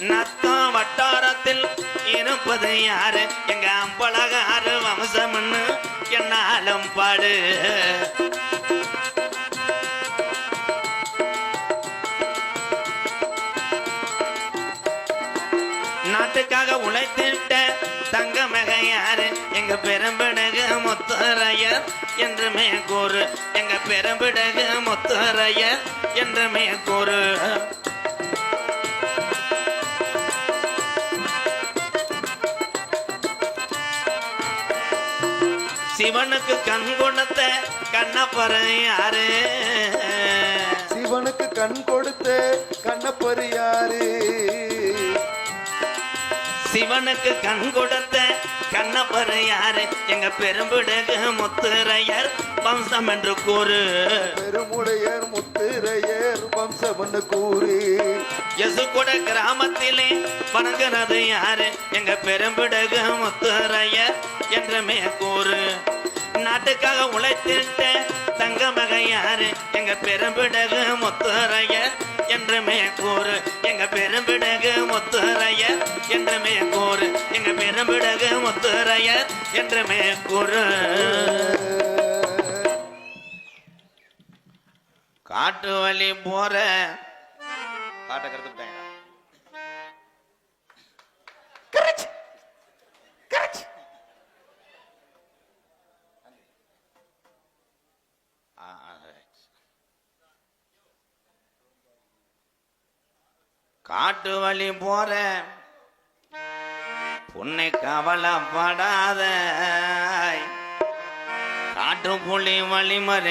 நத்தம் வட்டாரத்தில் இருப்பது யாரு எங்க அம்பலகாரு வம்சம்னு என்னாலும் பாடு. நாட்டுக்காக உழைத்திட்ட தங்க மகையாரு எங்க பெரும்பிடகு முத்துரையர் என்றுமே கூறு. எங்க பெரும்பிடகு முத்துரையர் என்றுமே கூறு. சிவனுக்கு கண் கொடுத்த கண்ணப்பரு யாரு? சிவனுக்கு கண் கொடுத்த கண்ணப்பரு யாரு? சிவனுக்கு கண் கொடுத்த கண்ணப்பரு யாரு? எங்க பெரும்பிடகு முத்துரையர் வம்சம் என்று கூறு. பெருமுடையர் முத்துரையர் வம்சம் என்று கூறு. எசுகுட கிராமத்திலே வணங்குறது யாரு? எங்க பெரும்பிடகு முத்துரையர் என்றுமே கூறு. நாட்டுக்காக உழைத்திட்ட தங்க மகை யாரு? எங்க பெரும்பிடகு முத்துரையர் என்றுமே கூறு. எங்க பெரும்பிடகு முத்துரையர் என்றுமே கூறு. எங்க பெரும்பிடகு முத்துரையர் என்றுமே கூறு. காட்டு வழி போற காட்ட கருத்துட்டாங்க. காட்டு வழி போற புன்னை கவலைப்படாத காட்டு புலி வழிமறை